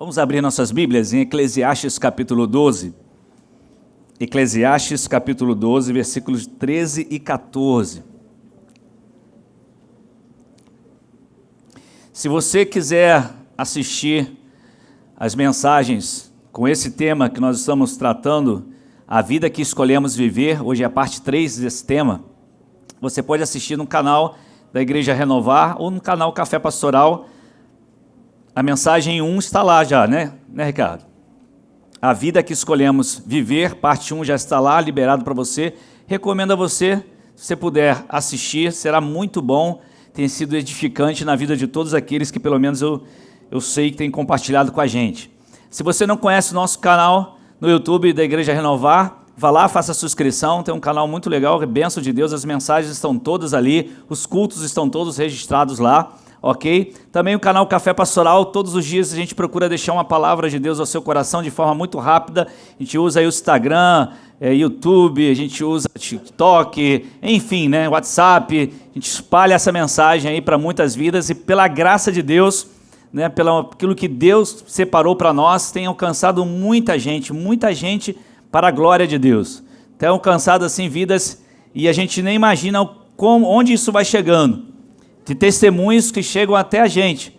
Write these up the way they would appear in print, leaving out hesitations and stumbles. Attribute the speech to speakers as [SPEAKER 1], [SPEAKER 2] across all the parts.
[SPEAKER 1] Vamos abrir nossas Bíblias em Eclesiastes capítulo 12. Eclesiastes capítulo 12, versículos 13 e 14. Se você quiser assistir as mensagens com esse tema que nós estamos tratando, a vida que escolhemos viver, hoje é a parte 3 desse tema, você pode assistir no canal da Igreja Renovar ou no canal Café Pastoral. A mensagem 1 está lá já, né, Ricardo? A vida que escolhemos viver, parte 1 já está lá, liberado para você. Recomendo a você, se você puder assistir, será muito bom. Tem sido edificante na vida de todos aqueles que pelo menos eu sei que tem compartilhado com a gente. Se você não conhece o nosso canal no YouTube da Igreja Renovar, vá lá, faça a sua inscrição, tem um canal muito legal, é bênção de Deus, as mensagens estão todas ali, os cultos estão todos registrados lá. Ok? Também o canal Café Pastoral, todos os dias a gente procura deixar uma palavra de Deus ao seu coração de forma muito rápida. A gente usa aí o Instagram, YouTube, a gente usa TikTok, enfim, né, WhatsApp. A gente espalha essa mensagem aí para muitas vidas e pela graça de Deus, né, pelo aquilo que Deus separou para nós, tem alcançado muita gente para a glória de Deus. Tem alcançado assim vidas e a gente nem imagina onde isso vai chegando. De testemunhos que chegam até a gente,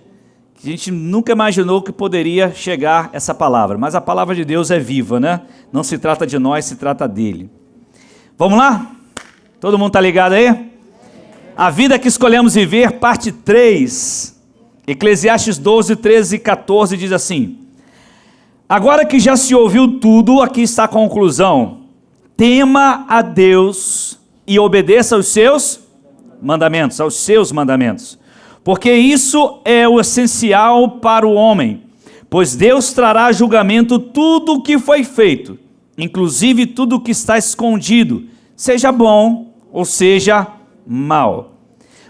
[SPEAKER 1] que a gente nunca imaginou que poderia chegar essa palavra, mas a palavra de Deus é viva, né? Não se trata de nós, se trata dele. Vamos lá? Todo mundo está ligado aí? A vida que escolhemos viver, parte 3, Eclesiastes 12, 13 e 14 diz assim: agora que já se ouviu tudo, aqui está a conclusão: tema a Deus e obedeça aos seus mandamentos, aos seus mandamentos, porque isso é o essencial para o homem, pois Deus trará a julgamento tudo o que foi feito, inclusive tudo o que está escondido, seja bom ou seja mal.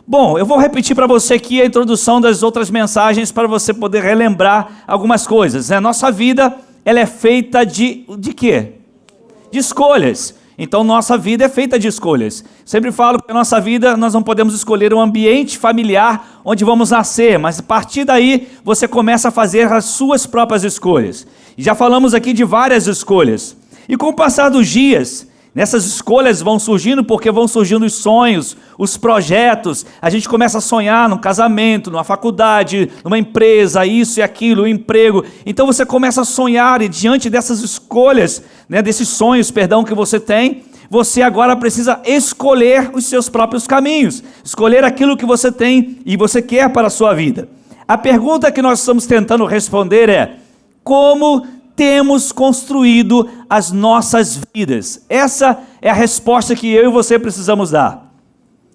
[SPEAKER 1] Bom, eu vou repetir para você aqui a introdução das outras mensagens para você poder relembrar algumas coisas, né? Nossa vida, ela é feita de quê? De escolhas. Então nossa vida é feita de escolhas. Sempre falo que a nossa vida, nós não podemos escolher um ambiente familiar onde vamos nascer, mas a partir daí você começa a fazer as suas próprias escolhas. E já falamos aqui de várias escolhas. E com o passar dos dias, nessas escolhas vão surgindo, porque vão surgindo os sonhos, os projetos. A gente começa a sonhar num casamento, numa faculdade, numa empresa, isso e aquilo, um emprego. Então você começa a sonhar e diante dessas escolhas, né, desses sonhos, que você tem, você agora precisa escolher os seus próprios caminhos, escolher aquilo que você tem e você quer para a sua vida. A pergunta que nós estamos tentando responder é: como temos construído as nossas vidas? Essa é a resposta que eu e você precisamos dar.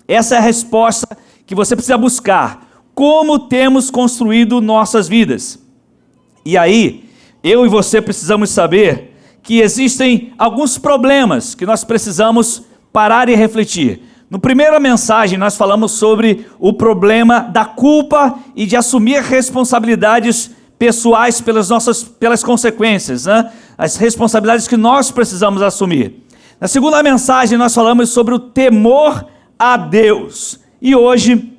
[SPEAKER 1] Essa é a resposta que você precisa buscar. Como temos construído nossas vidas? E aí, eu e você precisamos saber que existem alguns problemas que nós precisamos parar e refletir. Na primeira mensagem nós falamos sobre o problema da culpa e de assumir responsabilidades pessoais pelas consequências, né? As responsabilidades que nós precisamos assumir. Na segunda mensagem nós falamos sobre o temor a Deus. E hoje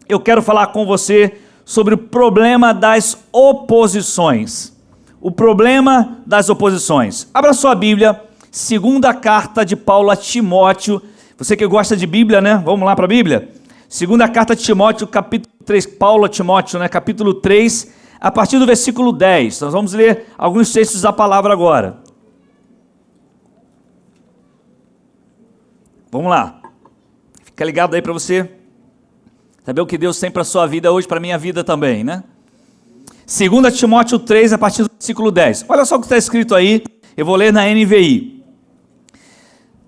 [SPEAKER 1] eu quero falar com você sobre o problema das oposições. O problema das oposições. Abra sua Bíblia, segunda carta de Paulo a Timóteo. Você que gosta de Bíblia, né? Vamos lá para a Bíblia? Segunda carta de Timóteo, capítulo 3, Paulo a Timóteo, né? Capítulo 3, a partir do versículo 10. Nós vamos ler alguns textos da palavra agora. Vamos lá. Fica ligado aí para você saber o que Deus tem para a sua vida hoje, para a minha vida também, né? 2 Timóteo 3, a partir do versículo 10. Olha só o que está escrito aí, eu vou ler na NVI.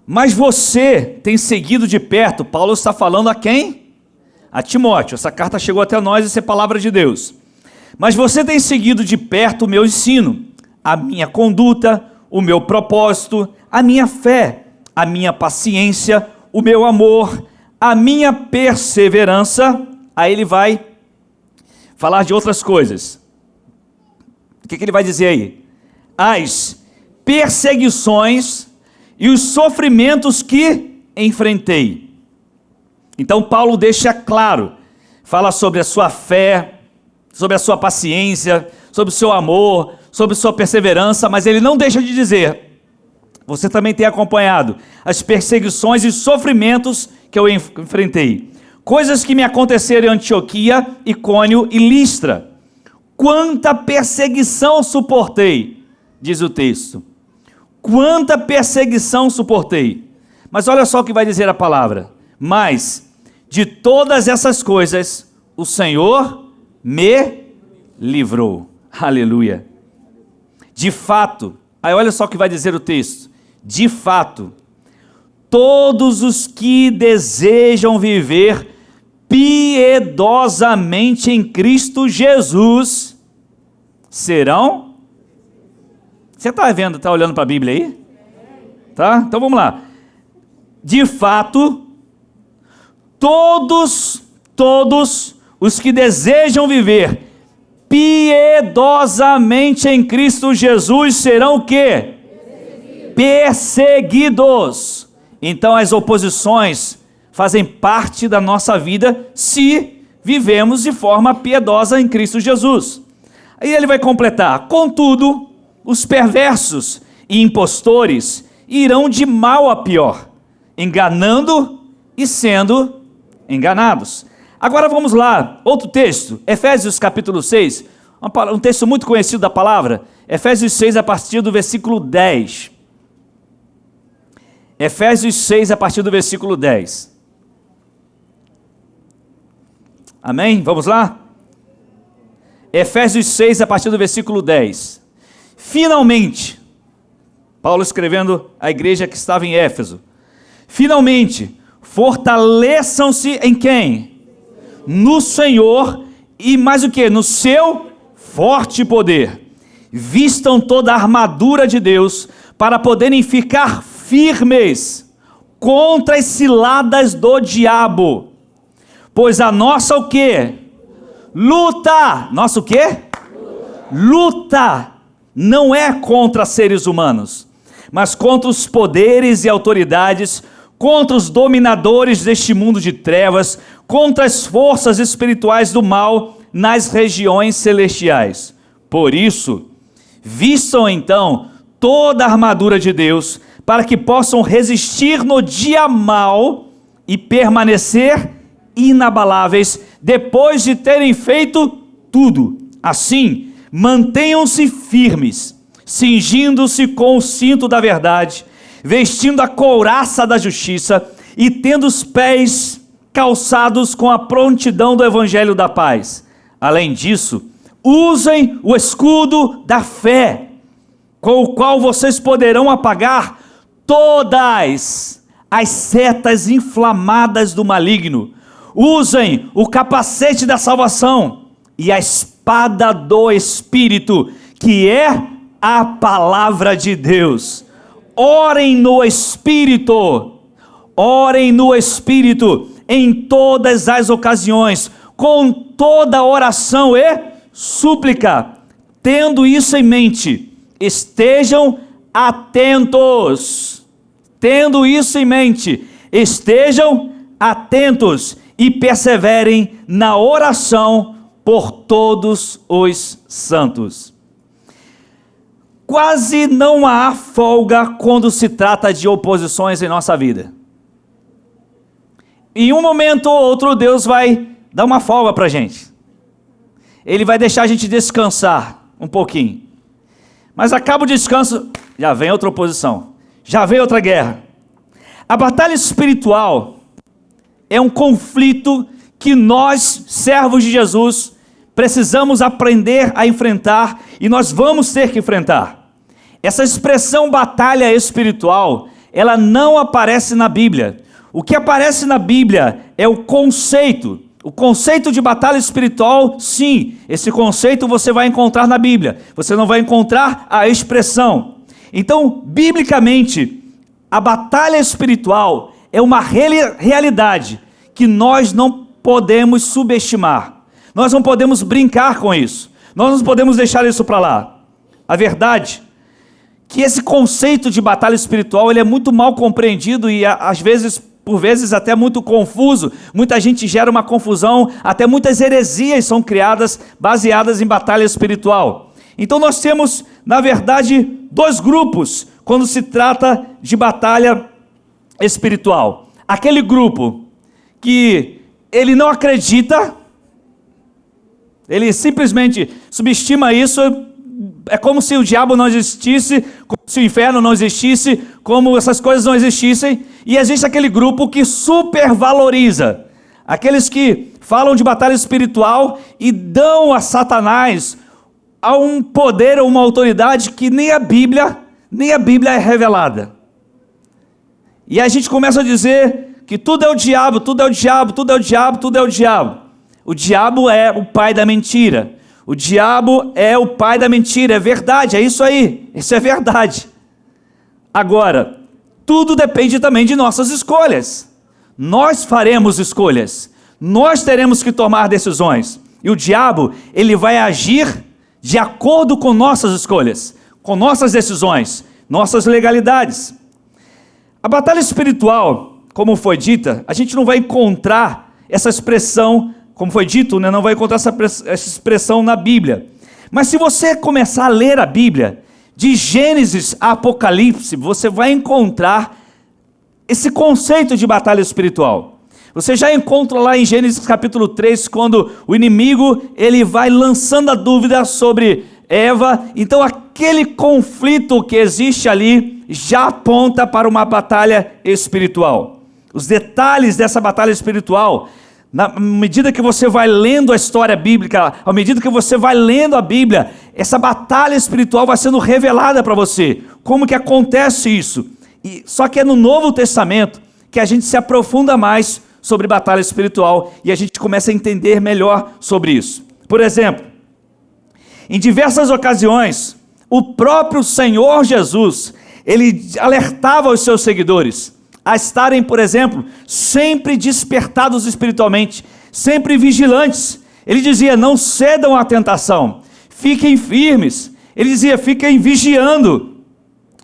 [SPEAKER 1] Mas você tem seguido de perto, Paulo está falando a quem? A Timóteo. Essa carta chegou até nós, isso é palavra de Deus. Mas você tem seguido de perto o meu ensino, a minha conduta, o meu propósito, a minha fé, a minha paciência, o meu amor, a minha perseverança. Aí ele vai falar de outras coisas. O que ele vai dizer aí? As perseguições e os sofrimentos que enfrentei. Então Paulo deixa claro, fala sobre a sua fé, sobre a sua paciência, sobre o seu amor, sobre sua perseverança, mas ele não deixa de dizer: você também tem acompanhado as perseguições e sofrimentos que eu enfrentei. Coisas que me aconteceram em Antioquia, Icônio e Listra. Quanta perseguição suportei, diz o texto. Quanta perseguição suportei. Mas olha só o que vai dizer a palavra. Mas de todas essas coisas, o Senhor me livrou. Aleluia. De fato, aí olha só o que vai dizer o texto. De fato, todos os que desejam viver piedosamente em Cristo Jesus serão... Você está vendo, está olhando para a Bíblia aí? Tá? Então vamos lá. De fato, todos os que desejam viver piedosamente em Cristo Jesus serão o quê? Perseguidos. Então as oposições fazem parte da nossa vida se vivemos de forma piedosa em Cristo Jesus. Aí ele vai completar: contudo, os perversos e impostores irão de mal a pior, enganando e sendo enganados. Agora vamos lá, outro texto, Efésios capítulo 6, um texto muito conhecido da palavra, Efésios 6 a partir do versículo 10. Efésios 6 a partir do versículo 10. Amém? Vamos lá? Efésios 6 a partir do versículo 10. Finalmente, Paulo escrevendo à igreja que estava em Éfeso, finalmente, fortaleçam-se em quem? No Senhor e mais o que? No seu forte poder. Vistam toda a armadura de Deus para poderem ficar firmes contra as ciladas do diabo. Pois a nossa o quê? Luta. Nossa o quê? Luta não é contra seres humanos, mas contra os poderes e autoridades, contra os dominadores deste mundo de trevas, contra as forças espirituais do mal nas regiões celestiais. Por isso, vistam então toda a armadura de Deus, para que possam resistir no dia mau e permanecer inabaláveis depois de terem feito tudo. Assim, mantenham-se firmes, cingindo-se com o cinto da verdade, vestindo a couraça da justiça e tendo os pés calçados com a prontidão do evangelho da paz. Além disso, usem o escudo da fé, com o qual vocês poderão apagar todas as setas inflamadas do maligno. Usem o capacete da salvação e a espada do Espírito, que é a palavra de Deus. Orem no Espírito em todas as ocasiões, com toda oração e súplica. Tendo isso em mente, estejam atentos. Tendo isso em mente, estejam atentos e perseverem na oração por todos os santos. Quase não há folga quando se trata de oposições em nossa vida. Em um momento ou outro, Deus vai dar uma folga para a gente. Ele vai deixar a gente descansar um pouquinho. Mas acaba o descanso, já vem outra oposição, já vem outra guerra. A batalha espiritual é um conflito que nós, servos de Jesus, precisamos aprender a enfrentar e nós vamos ter que enfrentar. Essa expressão batalha espiritual, ela não aparece na Bíblia. O que aparece na Bíblia é o conceito de batalha espiritual. Sim, esse conceito você vai encontrar na Bíblia, você não vai encontrar a expressão. Então, biblicamente, a batalha espiritual é uma realidade que nós não podemos subestimar. Nós não podemos brincar com isso. Nós não podemos deixar isso para lá. A verdade é que esse conceito de batalha espiritual ele é muito mal compreendido e às vezes por vezes até muito confuso. Muita gente gera uma confusão, até muitas heresias são criadas baseadas em batalha espiritual. Então nós temos, na verdade, dois grupos quando se trata de batalha espiritual. Aquele grupo que ele não acredita, ele simplesmente subestima isso, é como se o diabo não existisse, como se o inferno não existisse, como essas coisas não existissem, e existe aquele grupo que supervaloriza, aqueles que falam de batalha espiritual e dão a Satanás a um poder ou uma autoridade que nem a Bíblia é revelada. E a gente começa a dizer que tudo é o diabo, tudo é o diabo, tudo é o diabo, tudo é o diabo. O diabo é o pai da mentira. O diabo é o pai da mentira, é verdade, é isso aí, isso é verdade. Agora, tudo depende também de nossas escolhas. Nós faremos escolhas, nós teremos que tomar decisões. E o diabo, ele vai agir de acordo com nossas escolhas, com nossas decisões, nossas legalidades. A batalha espiritual, como foi dita, a gente não vai encontrar essa expressão, como foi dito, né, não vai encontrar essa expressão na Bíblia. Mas se você começar a ler a Bíblia, de Gênesis a Apocalipse, você vai encontrar esse conceito de batalha espiritual. Você já encontra lá em Gênesis capítulo 3, quando o inimigo ele vai lançando a dúvida sobre Eva. Então aquele conflito que existe ali já aponta para uma batalha espiritual. Os detalhes dessa batalha espiritual, na medida que você vai lendo a história bíblica, à medida que você vai lendo a Bíblia, essa batalha espiritual vai sendo revelada para você. Como que acontece isso? Só que é no Novo Testamento que a gente se aprofunda mais sobre batalha espiritual e a gente começa a entender melhor sobre isso. Por exemplo, em diversas ocasiões, o próprio Senhor Jesus, ele alertava os seus seguidores a estarem, por exemplo, sempre despertados espiritualmente, sempre vigilantes. Ele dizia, não cedam à tentação, fiquem firmes. Ele dizia, fiquem vigiando.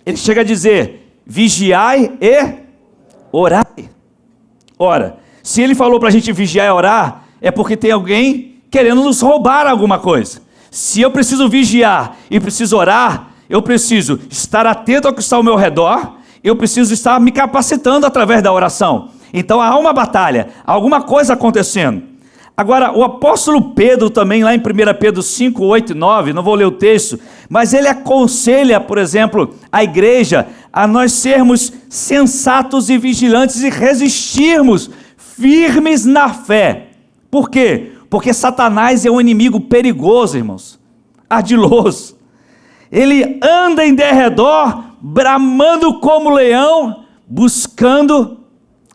[SPEAKER 1] Ele chega a dizer, vigiai e orai. Ora, se ele falou para a gente vigiar e orar, é porque tem alguém querendo nos roubar alguma coisa. Se eu preciso vigiar e preciso orar, eu preciso estar atento ao que está ao meu redor, eu preciso estar me capacitando através da oração. Então há uma batalha, há alguma coisa acontecendo. Agora, o apóstolo Pedro também, lá em 1 Pedro 5, 8 e 9, não vou ler o texto, mas ele aconselha, por exemplo, a igreja a nós sermos sensatos e vigilantes e resistirmos firmes na fé. Por quê? Porque Satanás é um inimigo perigoso, irmãos, ardiloso. Ele anda em derredor, bramando como leão, buscando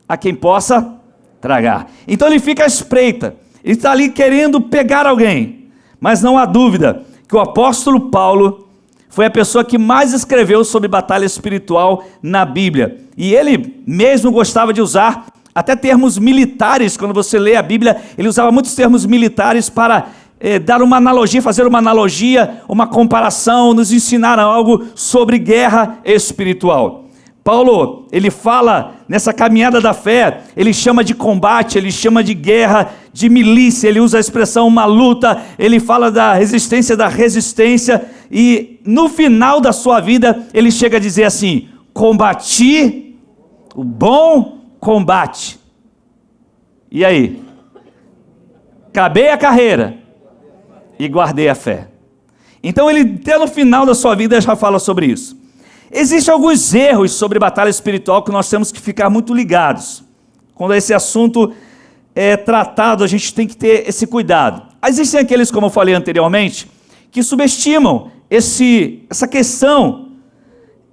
[SPEAKER 1] a quem possa tragar. Então ele fica à espreita, ele está ali querendo pegar alguém. Mas não há dúvida que o apóstolo Paulo foi a pessoa que mais escreveu sobre batalha espiritual na Bíblia. E ele mesmo gostava de usar até termos militares. Quando você lê a Bíblia, ele usava muitos termos militares para dar uma analogia, fazer uma analogia, uma comparação, nos ensinar algo sobre guerra espiritual. Paulo, ele fala nessa caminhada da fé, ele chama de combate, ele chama de guerra, de milícia, ele usa a expressão uma luta, ele fala da resistência, e no final da sua vida, ele chega a dizer assim, combati o bom combate. E aí? Acabei a carreira e guardei a fé. Então ele até no final da sua vida já fala sobre isso. Existem alguns erros sobre batalha espiritual que nós temos que ficar muito ligados. Quando esse assunto é tratado, a gente tem que ter esse cuidado. Existem aqueles, como eu falei anteriormente, que subestimam essa questão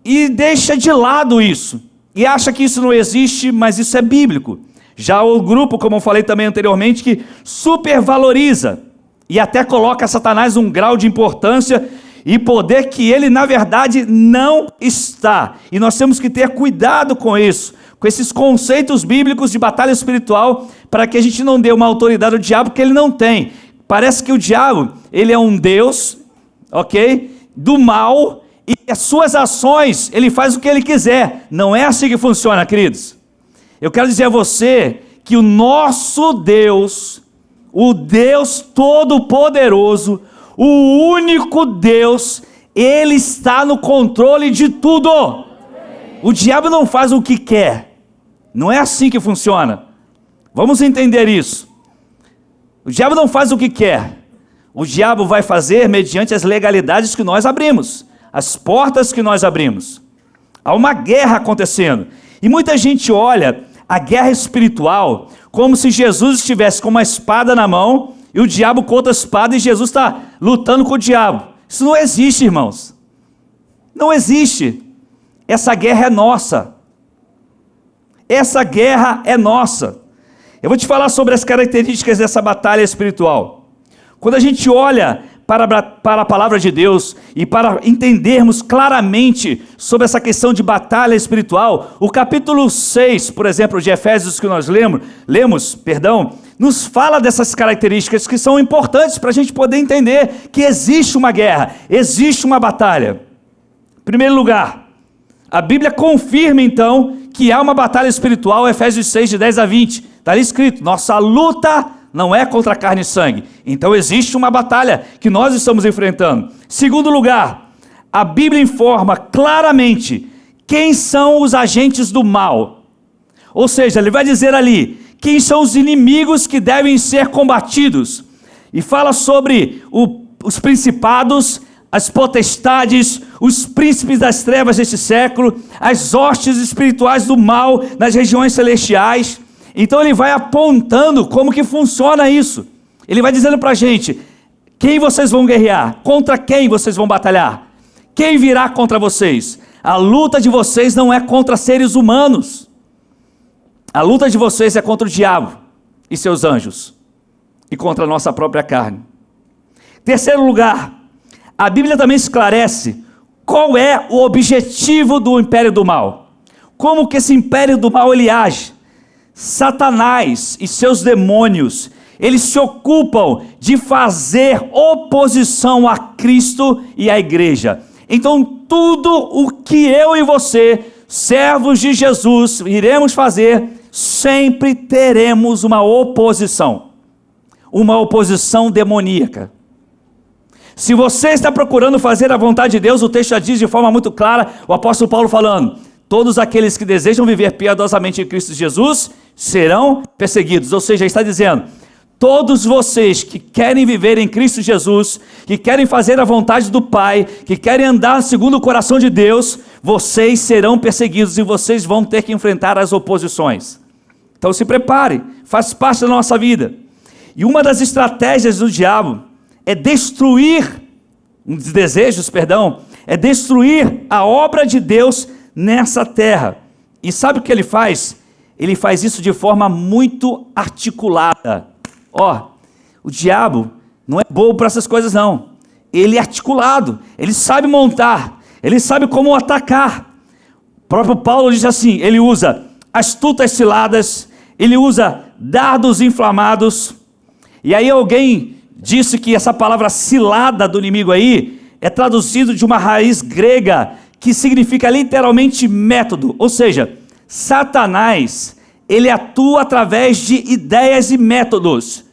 [SPEAKER 1] e deixa de lado isso. E acha que isso não existe, mas isso é bíblico. Já o grupo, como eu falei também anteriormente, que supervaloriza e até coloca Satanás num grau de importância e poder que ele, na verdade, não está. E nós temos que ter cuidado com isso, com esses conceitos bíblicos de batalha espiritual, para que a gente não dê uma autoridade ao diabo que ele não tem. Parece que o diabo, ele é um Deus, ok? Do mal, e as suas ações, ele faz o que ele quiser. Não é assim que funciona, queridos. Eu quero dizer a você que o nosso Deus, o Deus Todo-Poderoso, o único Deus, Ele está no controle de tudo. O diabo não faz o que quer. Não é assim que funciona. Vamos entender isso. O diabo não faz o que quer. O diabo vai fazer mediante as legalidades que nós abrimos, as portas que nós abrimos. Há uma guerra acontecendo. E muita gente olha a guerra espiritual como se Jesus estivesse com uma espada na mão e o diabo com outra espada e Jesus está lutando com o diabo. Isso não existe, irmãos. Não existe. Essa guerra é nossa. Essa guerra é nossa. Eu vou te falar sobre as características dessa batalha espiritual. Quando a gente olha para a palavra de Deus e para entendermos claramente sobre essa questão de batalha espiritual, o capítulo 6, por exemplo, de Efésios que nós lemos, nos fala dessas características que são importantes para a gente poder entender que existe uma guerra, existe uma batalha. Em primeiro lugar, a Bíblia confirma então que há uma batalha espiritual, Efésios 6, de 10 a 20. Está ali escrito, nossa luta não é contra carne e sangue. Então existe uma batalha que nós estamos enfrentando. Segundo lugar, a Bíblia informa claramente quem são os agentes do mal. Ou seja, ele vai dizer ali, quem são os inimigos que devem ser combatidos. E fala sobre os principados, as potestades, os príncipes das trevas deste século, as hostes espirituais do mal nas regiões celestiais. Então ele vai apontando como que funciona isso. Ele vai dizendo para a gente, quem vocês vão guerrear, contra quem vocês vão batalhar, quem virá contra vocês. A luta de vocês não é contra seres humanos. A luta de vocês é contra o diabo e seus anjos, e contra a nossa própria carne. Terceiro lugar, a Bíblia também esclarece qual é o objetivo do império do mal. Como que esse império do mal ele age? Satanás e seus demônios, eles se ocupam de fazer oposição a Cristo e à igreja. Então tudo o que eu e você, servos de Jesus, iremos fazer, sempre teremos uma oposição demoníaca. Se você está procurando fazer a vontade de Deus, o texto já diz de forma muito clara, o apóstolo Paulo falando, todos aqueles que desejam viver piedosamente em Cristo Jesus serão perseguidos. Ou seja, está dizendo, todos vocês que querem viver em Cristo Jesus, que querem fazer a vontade do Pai, que querem andar segundo o coração de Deus, vocês serão perseguidos e vocês vão ter que enfrentar as oposições. Então se prepare, faz parte da nossa vida. E uma das estratégias do diabo é destruir a obra de Deus nessa terra. E sabe o que ele faz? Ele faz isso de forma muito articulada. O diabo não é bobo para essas coisas não. Ele é articulado, ele sabe montar, ele sabe como atacar. O próprio Paulo diz assim, ele usa astutas ciladas, ele usa dardos inflamados. E aí alguém disse que essa palavra cilada do inimigo aí é traduzido de uma raiz grega que significa literalmente método, ou seja, Satanás, ele atua através de ideias e métodos.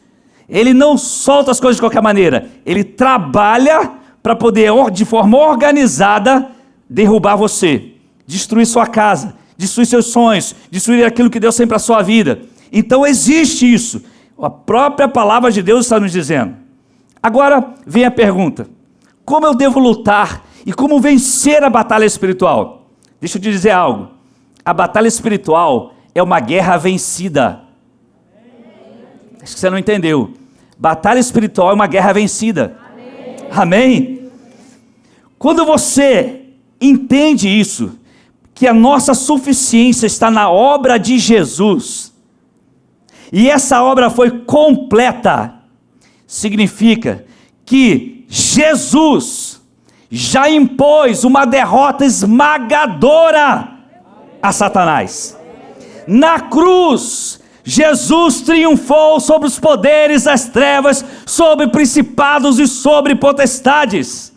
[SPEAKER 1] Ele não solta as coisas de qualquer maneira, ele trabalha para poder, de forma organizada, derrubar você, destruir sua casa, destruir seus sonhos, destruir aquilo que Deus tem para a sua vida. Então existe isso, a própria palavra de Deus está nos dizendo. Agora vem a pergunta, como eu devo lutar e como vencer a batalha espiritual? Deixa eu te dizer algo, a batalha espiritual é uma guerra vencida. Acho que você não entendeu. Batalha espiritual é uma guerra vencida. Amém? Quando você entende isso, que a nossa suficiência está na obra de Jesus, e essa obra foi completa, significa que Jesus já impôs uma derrota esmagadora a Satanás. Na cruz, Jesus triunfou sobre os poderes das trevas, sobre principados e sobre potestades.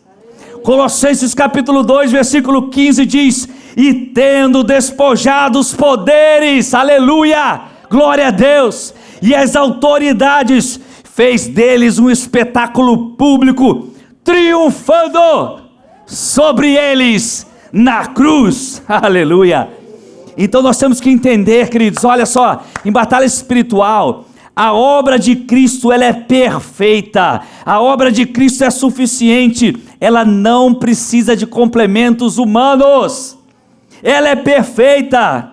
[SPEAKER 1] Colossenses capítulo 2, versículo 15 diz, e tendo despojado os poderes, aleluia, glória a Deus, e as autoridades, fez deles um espetáculo público, triunfando sobre eles na cruz, aleluia. Então nós temos que entender, queridos, olha só, em batalha espiritual, a obra de Cristo, ela é perfeita, a obra de Cristo é suficiente, ela não precisa de complementos humanos, ela é perfeita.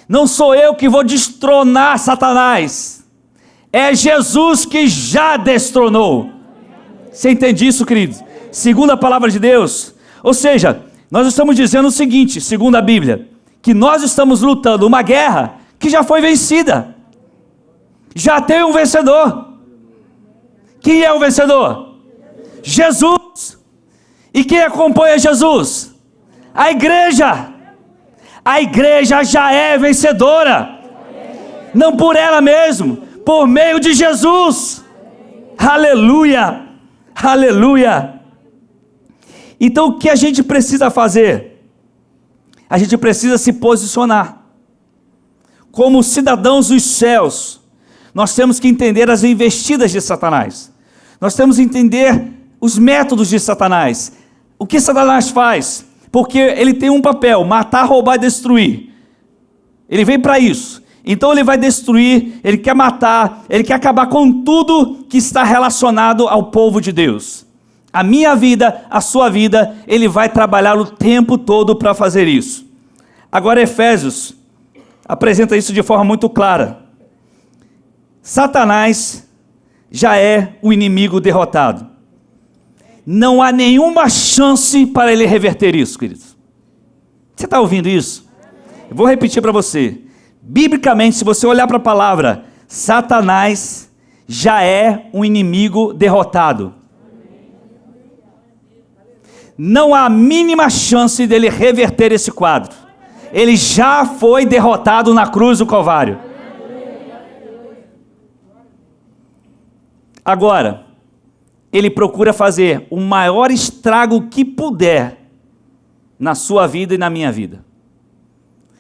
[SPEAKER 1] Não sou eu que vou destronar Satanás, é Jesus que já destronou. Você entende isso, queridos? Segundo a palavra de Deus, ou seja, nós estamos dizendo o seguinte, segundo a Bíblia, que nós estamos lutando uma guerra que já foi vencida, já tem um vencedor. Quem é o vencedor? Jesus. E quem acompanha Jesus? A igreja. A igreja já é vencedora, não por ela mesma, por meio de Jesus. Aleluia, aleluia. Então o que a gente precisa fazer? A gente precisa se posicionar como cidadãos dos céus. Nós temos que entender as investidas de Satanás, nós temos que entender os métodos de Satanás, o que Satanás faz, porque ele tem um papel, matar, roubar e destruir. Ele vem para isso. Então ele vai destruir, ele quer matar, ele quer acabar com tudo que está relacionado ao povo de Deus. A minha vida, a sua vida, ele vai trabalhar o tempo todo para fazer isso. Agora Efésios apresenta isso de forma muito clara. Satanás já é o inimigo derrotado. Não há nenhuma chance para ele reverter isso, queridos. Você está ouvindo isso? Eu vou repetir para você. Biblicamente, se você olhar para a palavra, Satanás já é um inimigo derrotado. Não há a mínima chance dele reverter esse quadro. Ele já foi derrotado na cruz do Calvário. Agora, ele procura fazer o maior estrago que puder na sua vida e na minha vida.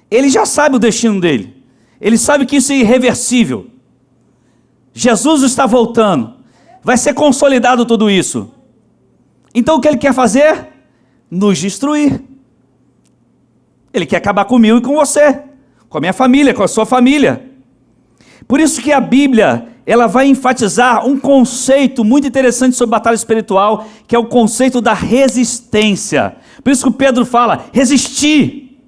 [SPEAKER 1] Ele já sabe o destino dele. Ele sabe que isso é irreversível. Jesus está voltando. Vai ser consolidado tudo isso. Então o que ele quer fazer? Nos destruir. Ele quer acabar comigo e com você, com a minha família, com a sua família. Por isso que a Bíblia, ela vai enfatizar um conceito muito interessante sobre batalha espiritual, que é o conceito da resistência. Por isso que o Pedro fala, resistir.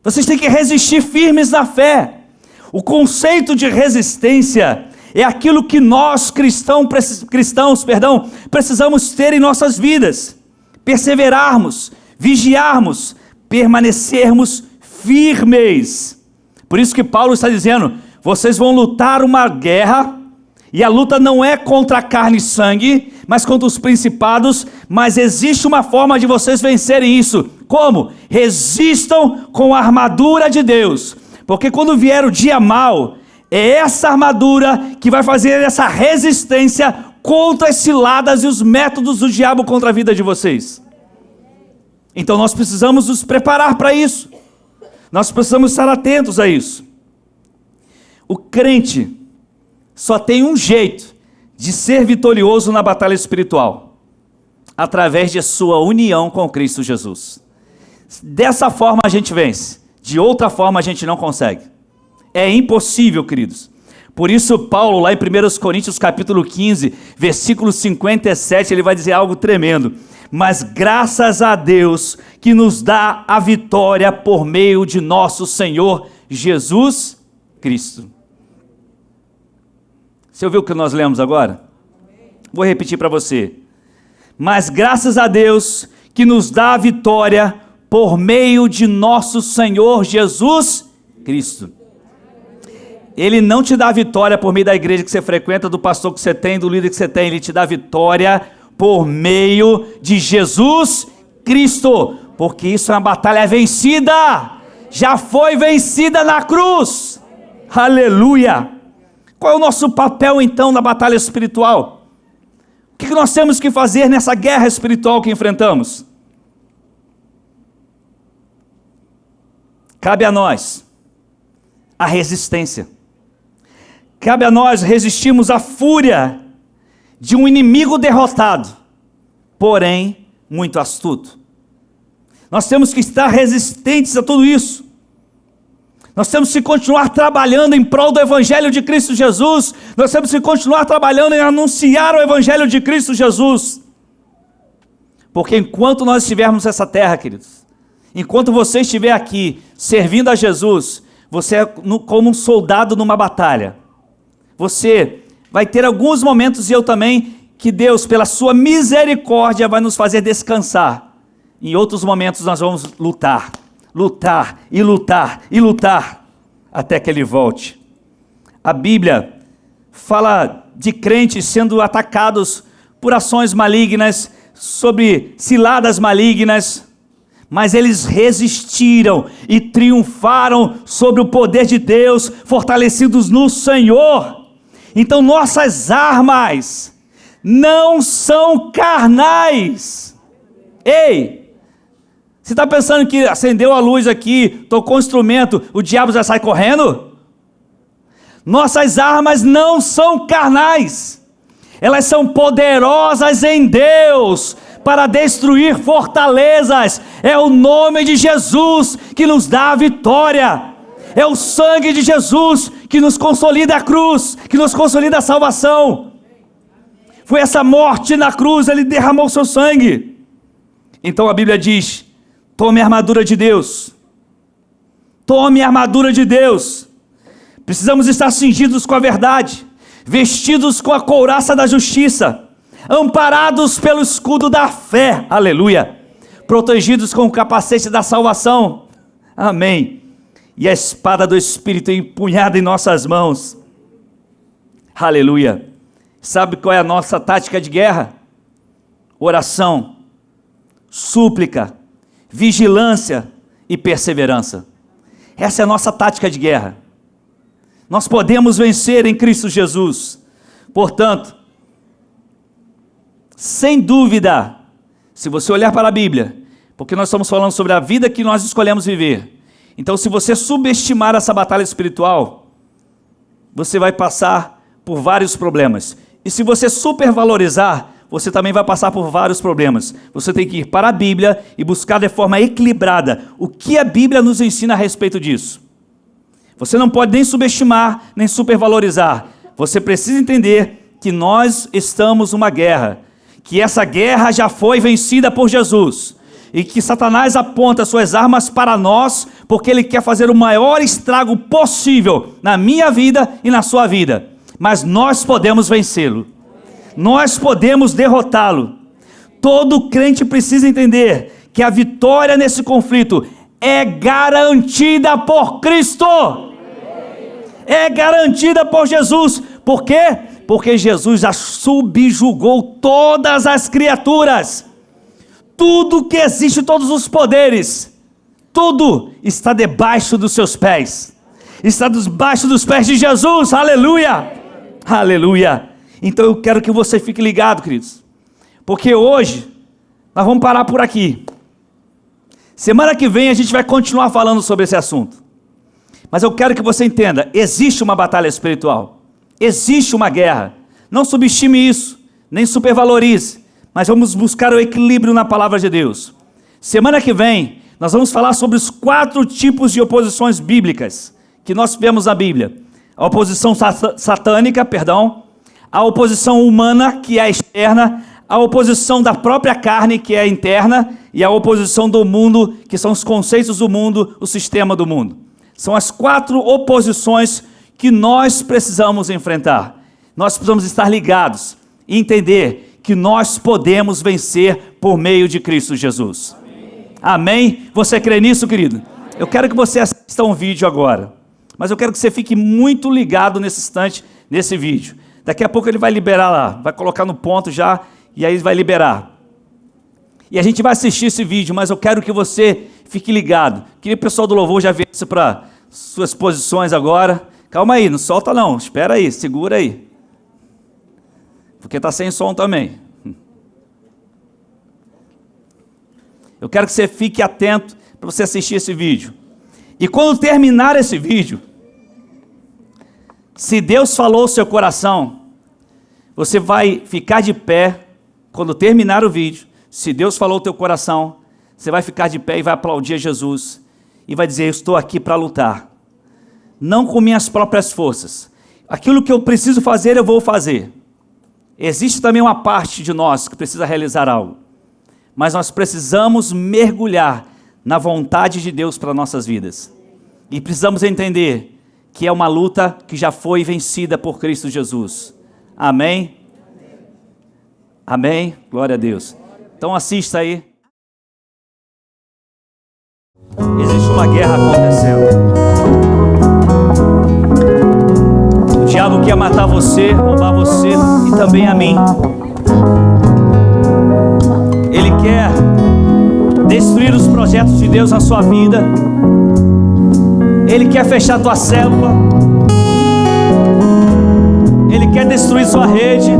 [SPEAKER 1] Vocês têm que resistir firmes na fé. O conceito de resistência é aquilo que nós cristãos, precisamos ter em nossas vidas. Perseverarmos, vigiarmos, permanecermos firmes. Por isso que Paulo está dizendo, vocês vão lutar uma guerra, e a luta não é contra a carne e sangue, mas contra os principados, mas existe uma forma de vocês vencerem isso. Como? Resistam com a armadura de Deus, porque quando vier o dia mau, é essa armadura que vai fazer essa resistência contra as ciladas e os métodos do diabo contra a vida de vocês. Então nós precisamos nos preparar para isso, nós precisamos estar atentos a isso. O crente só tem um jeito de ser vitorioso na batalha espiritual, através de sua união com Cristo Jesus. Dessa forma a gente vence, de outra forma a gente não consegue. É impossível, queridos. Por isso Paulo, lá em 1 Coríntios capítulo 15, versículo 57, ele vai dizer algo tremendo. Mas graças a Deus que nos dá a vitória por meio de nosso Senhor Jesus Cristo. Você ouviu o que nós lemos agora? Vou repetir para você. Mas graças a Deus que nos dá a vitória por meio de nosso Senhor Jesus Cristo. Ele não te dá a vitória por meio da igreja que você frequenta, do pastor que você tem, do líder que você tem. Ele te dá a vitória por meio de Jesus Cristo. Porque isso é uma batalha vencida. Já foi vencida na cruz. Aleluia. Qual é o nosso papel então na batalha espiritual? O que nós temos que fazer nessa guerra espiritual que enfrentamos? cabe a nós a resistência. Cabe a nós resistirmos à fúria de um inimigo derrotado, porém muito astuto. Nós temos que estar resistentes a tudo isso. Nós temos que continuar trabalhando em prol do Evangelho de Cristo Jesus. Nós temos que continuar trabalhando em anunciar o Evangelho de Cristo Jesus. Porque enquanto nós estivermos nessa terra, queridos, enquanto você estiver aqui servindo a Jesus, você é como um soldado numa batalha. Você vai ter alguns momentos, e eu também, que Deus, pela sua misericórdia, vai nos fazer descansar. Em outros momentos nós vamos lutar, lutar e lutar e lutar, até que Ele volte. A Bíblia fala de crentes sendo atacados por ações malignas, sobre ciladas malignas, mas eles resistiram e triunfaram sobre o poder de Deus, fortalecidos no Senhor. Então nossas armas não são carnais. Ei! Você está pensando que acendeu a luz aqui, tocou o instrumento, o diabo já sai correndo? Nossas armas não são carnais. Elas são poderosas em Deus para destruir fortalezas. É o nome de Jesus que nos dá a vitória. É o sangue de Jesus que nos consolida a cruz, que nos consolida a salvação. Foi essa morte na cruz, Ele derramou seu sangue. Então a Bíblia diz: tome a armadura de Deus. Tome a armadura de Deus. Precisamos estar cingidos com a verdade, vestidos com a couraça da justiça, amparados pelo escudo da fé, aleluia, protegidos com o capacete da salvação, amém, e a espada do Espírito empunhada em nossas mãos, aleluia. Sabe qual é a nossa tática de guerra? Oração, súplica, vigilância e perseverança. Essa é a nossa tática de guerra. Nós podemos vencer em Cristo Jesus. Portanto, sem dúvida, se você olhar para a Bíblia, porque nós estamos falando sobre a vida que nós escolhemos viver, então se você subestimar essa batalha espiritual, você vai passar por vários problemas. E se você supervalorizar, você também vai passar por vários problemas. Você tem que ir para a Bíblia e buscar de forma equilibrada o que a Bíblia nos ensina a respeito disso. Você não pode nem subestimar, nem supervalorizar. Você precisa entender que nós estamos numa guerra, que essa guerra já foi vencida por Jesus, e que Satanás aponta suas armas para nós, porque ele quer fazer o maior estrago possível na minha vida e na sua vida. Mas nós podemos vencê-lo. Nós podemos derrotá-lo. Todo crente precisa entender que a vitória nesse conflito é garantida por Cristo. É garantida por Jesus. Por quê? Porque Jesus já subjugou todas as criaturas. Tudo que existe, todos os poderes, tudo está debaixo dos seus pés. Está debaixo dos pés de Jesus. Aleluia! Aleluia! Então eu quero que você fique ligado, queridos, porque hoje nós vamos parar por aqui. Semana que vem a gente vai continuar falando sobre esse assunto. Mas eu quero que você entenda, existe uma batalha espiritual, existe uma guerra. Não subestime isso, nem supervalorize, mas vamos buscar o equilíbrio na palavra de Deus. Semana que vem nós vamos falar sobre os 4 tipos de oposições bíblicas que nós vemos na Bíblia. A oposição satânica, a oposição humana, que é a externa, a oposição da própria carne, que é a interna, e a oposição do mundo, que são os conceitos do mundo, o sistema do mundo. São as 4 oposições que nós precisamos enfrentar. Nós precisamos estar ligados e entender que nós podemos vencer por meio de Cristo Jesus. Amém? Você crê nisso, querido? Amém. Eu quero que você assista um vídeo agora, mas eu quero que você fique muito ligado nesse instante, nesse vídeo. Daqui a pouco ele vai liberar lá, vai colocar no ponto já, e aí vai liberar. E a gente vai assistir esse vídeo, mas eu quero que você fique ligado. Queria que o pessoal do louvor já viesse para suas posições agora. Calma aí, não solta não, espera aí, segura aí. Porque está sem som também. Eu quero que você fique atento para você assistir esse vídeo. E quando terminar esse vídeo, se Deus falou ao seu coração, você vai ficar de pé. Quando terminar o vídeo, se Deus falou ao teu coração, você vai ficar de pé e vai aplaudir a Jesus. E vai dizer: eu estou aqui para lutar. Não com minhas próprias forças. Aquilo que eu preciso fazer, eu vou fazer. Existe também uma parte de nós que precisa realizar algo. Mas nós precisamos mergulhar na vontade de Deus para nossas vidas. E precisamos entender que é uma luta que já foi vencida por Cristo Jesus. Amém? Amém? Glória a Deus. Então assista aí. Existe uma guerra acontecendo. O diabo quer matar você, roubar você e também a mim. Ele quer destruir os projetos de Deus na sua vida. Ele quer fechar tua célula. Ele quer destruir sua rede.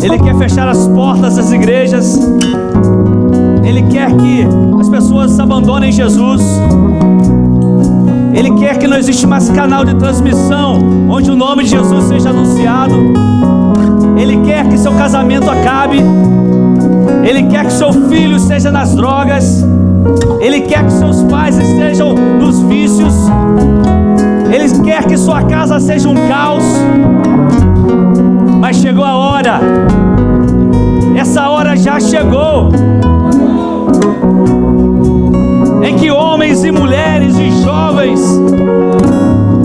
[SPEAKER 1] Ele quer fechar as portas das igrejas. Ele quer que as pessoas abandonem Jesus. Ele quer que não exista mais canal de transmissão onde o nome de Jesus seja anunciado. Ele quer que seu casamento acabe. Ele quer que seu filho esteja nas drogas. Ele quer que seus pais estejam nos vícios. Ele quer que sua casa seja um caos. Mas chegou a hora. Essa hora já chegou, em que homens e mulheres e jovens,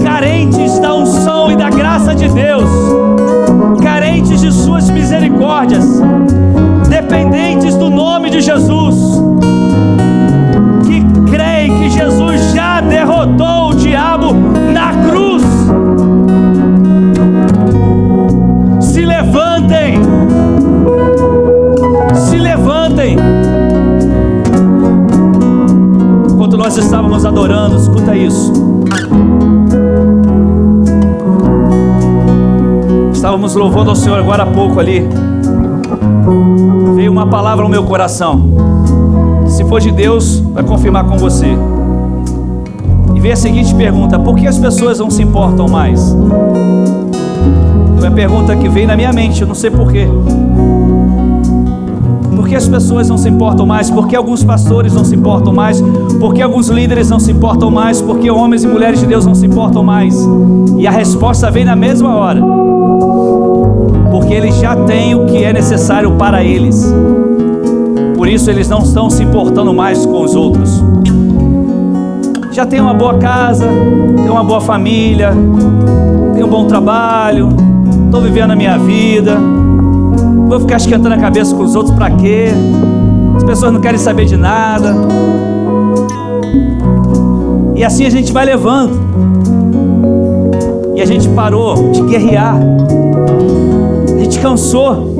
[SPEAKER 1] carentes da unção e da graça de Deus, carentes de suas misericórdias, dependentes do nome de Jesus, que creem que Jesus já derrotou o diabo na cruz, se levantem. Se levantem. Enquanto nós estávamos adorando, escuta isso. Estávamos louvando ao Senhor agora há pouco ali. Veio uma palavra ao meu coração. Se for de Deus, vai confirmar com você. E veio a seguinte pergunta: por que as pessoas não se importam mais? Foi a pergunta que veio na minha mente, eu não sei porquê. Por que as pessoas não se importam mais? Por que alguns pastores não se importam mais? Por que alguns líderes não se importam mais? Por que homens e mulheres de Deus não se importam mais? E a resposta vem na mesma hora. Porque eles já têm o que é necessário para eles. Por isso eles não estão se importando mais com os outros. Já tem uma boa casa, tem uma boa família, tem um bom trabalho, estou vivendo a minha vida. Vou ficar esquentando a cabeça com os outros para quê? As pessoas não querem saber de nada. E assim a gente vai levando. E a gente parou de guerrear. A gente cansou.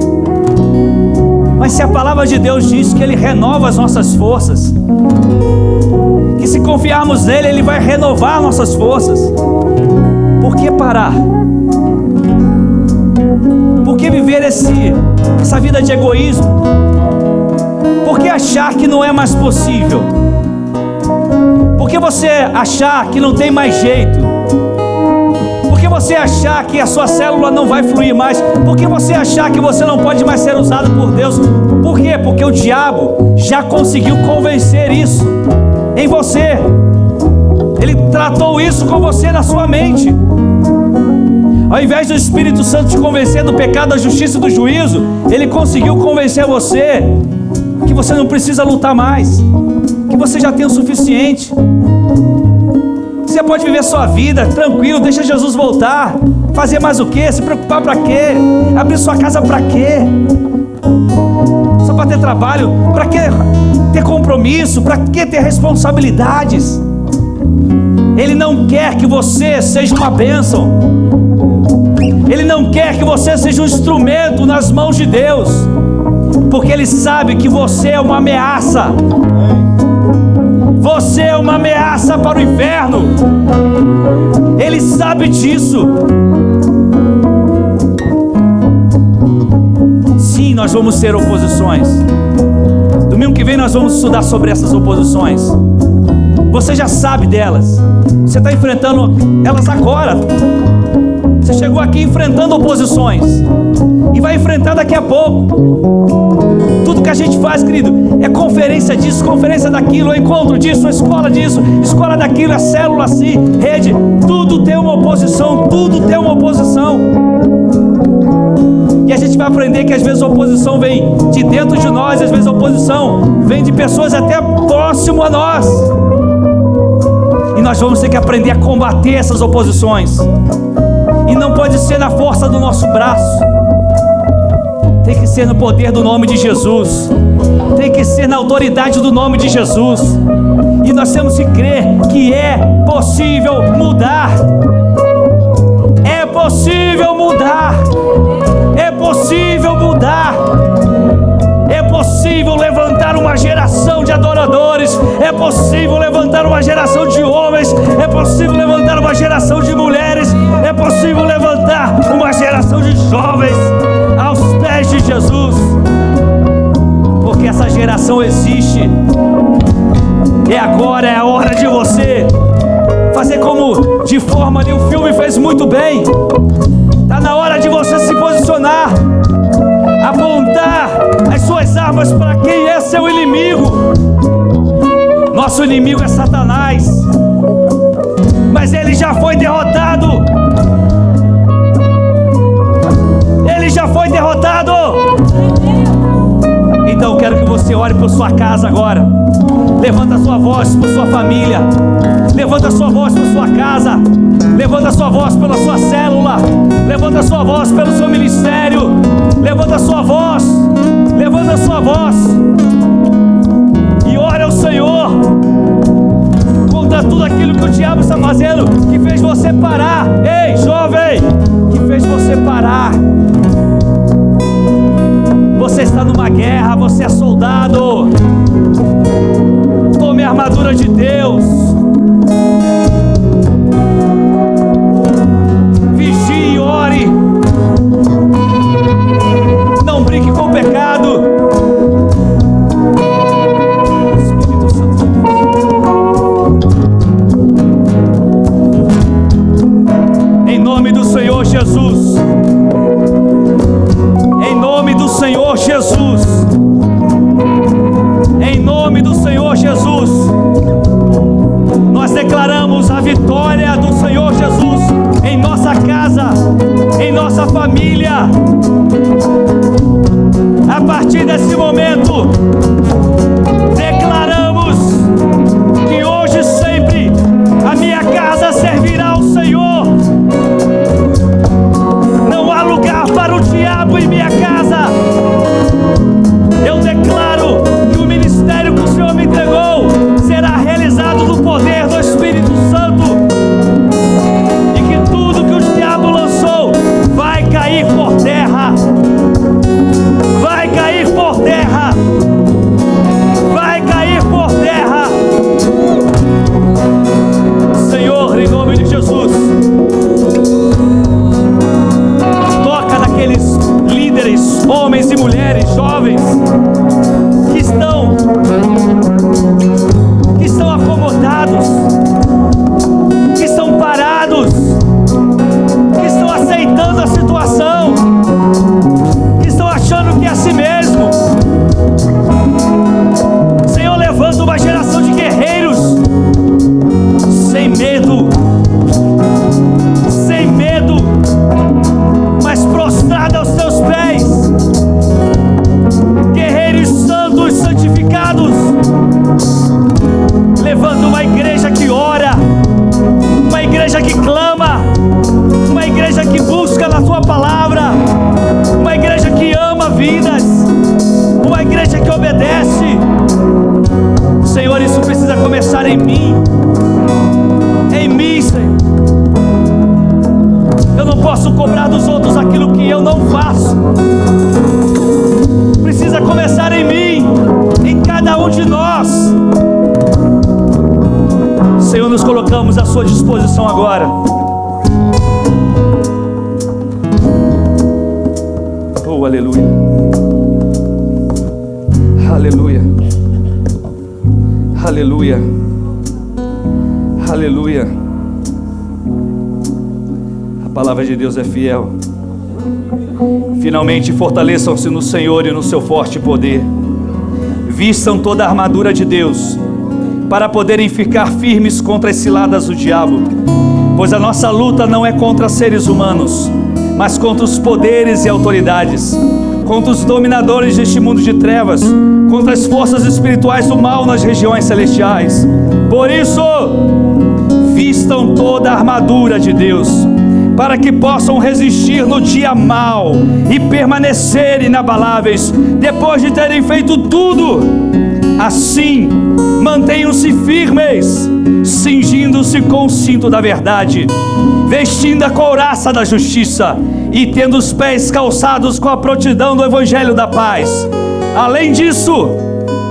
[SPEAKER 1] Mas se a palavra de Deus diz que Ele renova as nossas forças, que se confiarmos nele, Ele vai renovar nossas forças, por que parar? Por que viver essa vida de egoísmo? Por que achar que não é mais possível? Por que você achar que não tem mais jeito? Por que você achar que a sua célula não vai fluir mais? Por que você achar que você não pode mais ser usado por Deus? Por quê? Porque o diabo já conseguiu convencer isso em você. Ele tratou isso com você na sua mente. Ao invés do Espírito Santo te convencer do pecado, da justiça e do juízo, ele conseguiu convencer você que você não precisa lutar mais, que você já tem o suficiente. Você pode viver sua vida tranquilo, deixa Jesus voltar. Fazer mais o quê? Se preocupar para quê? Abrir sua casa para quê? Só para ter trabalho? Para que ter compromisso? Para que ter responsabilidades? Ele não quer que você seja uma bênção. Ele não quer que você seja um instrumento nas mãos de Deus, porque Ele sabe que você é uma ameaça. Você é uma ameaça para o inferno. Ele sabe disso. Sim, nós vamos ter oposições. Domingo que vem nós vamos estudar sobre essas oposições. Você já sabe delas. Você está enfrentando elas agora. Você chegou aqui enfrentando oposições e vai enfrentar daqui a pouco. Tudo que a gente faz, querido, é conferência disso, conferência daquilo, é encontro disso, é escola disso, escola daquilo, é célula assim, rede. Tudo tem uma oposição, tudo tem uma oposição. E a gente vai aprender que às vezes a oposição vem de dentro de nós, às vezes a oposição vem de pessoas até próximo a nós. E nós vamos ter que aprender a combater essas oposições. E não pode ser na força do nosso braço. Tem que ser no poder do nome de Jesus. Tem que ser na autoridade do nome de Jesus. E nós temos que crer que é possível mudar. É possível mudar. É possível mudar. É possível levantar uma geração de adoradores. É possível levantar uma geração de homens. É possível levantar uma geração de mulheres. É possível levantar uma geração de jovens aos pés de Jesus. Porque essa geração existe. E agora é a hora de você fazer como de forma ali o filme fez muito bem. Está na hora de você se posicionar, apontar as suas armas para quem é seu inimigo. Nosso inimigo é Satanás, mas ele já foi derrotado. Ele já foi derrotado. Então eu quero que você ore por sua casa agora. Levanta a sua voz por sua família. Levanta a sua voz por sua casa. Levanta a sua voz pela sua célula. Levanta a sua voz pelo seu ministério. Levanta a sua voz. Levanta a sua voz. E ore ao Senhor contra tudo aquilo que o diabo está fazendo, que fez você parar. Ei, jovem, que fez você parar. Você está numa guerra, você é soldado. Tome a armadura de Deus. Vigie e ore. Não brinque com o pecado. Espírito Santo. Em nome do Senhor Jesus. Em nome do Senhor Jesus. Em nome do Senhor Jesus. Nós declaramos a vitória do Senhor Jesus em nossa casa, em nossa família. A partir desse momento, declaramos que hoje e sempre a minha casa servirá ao Senhor. Não há lugar para o diabo em minha casa. Eu declaro que o ministério que o Senhor me entregou será realizado no poder do Espírito Santo. E que tudo que o diabo lançou vai cair por terra. Vai cair por terra. Vai cair por terra. Senhor, em nome de Jesus, toca naqueles líderes, homens e mulheres, jovens, que estão acomodados, que estão parados, que estão aceitando a situação, que estão achando que é assim mesmo. Senhor, levanta uma geração de guerreiros sem medo, mas prostrado aos teus pés. Guerreiros santos, santificados. Levanta uma igreja que ora, uma igreja que clama, uma igreja que busca na tua palavra, uma igreja que ama vidas, uma igreja que obedece. Senhor, isso precisa começar em mim, Senhor. Eu não posso cobrar dos outros aquilo que eu não faço. Precisa começar em mim, em cada um de nós. Senhor, nos colocamos à sua disposição agora. Oh, aleluia. Aleluia. Aleluia. Aleluia. A palavra de Deus é fiel. Finalmente fortaleçam-se no Senhor e no seu forte poder. Vistam toda a armadura de Deus, para poderem ficar firmes contra as ciladas do diabo. Pois a nossa luta não é contra seres humanos, mas contra os poderes e autoridades, contra os dominadores deste mundo de trevas, contra as forças espirituais do mal nas regiões celestiais. Por isso, vistam toda a armadura de Deus, para que possam resistir no dia mau e permanecer inabaláveis, depois de terem feito tudo. Assim, mantenham-se firmes, cingindo-se com o cinto da verdade, vestindo a couraça da justiça e tendo os pés calçados com a prontidão do evangelho da paz. Além disso,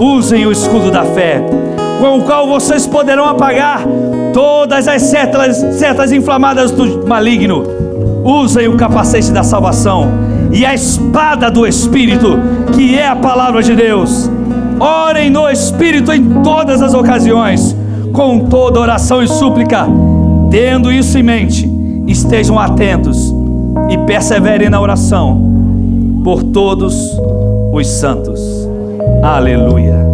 [SPEAKER 1] usem o escudo da fé, com o qual vocês poderão apagar todas as setas inflamadas do maligno. Usem o capacete da salvação e a espada do Espírito, que é a palavra de Deus. Orem no Espírito em todas as ocasiões, com toda oração e súplica. Tendo isso em mente, estejam atentos e perseverem na oração por todos os santos. Aleluia.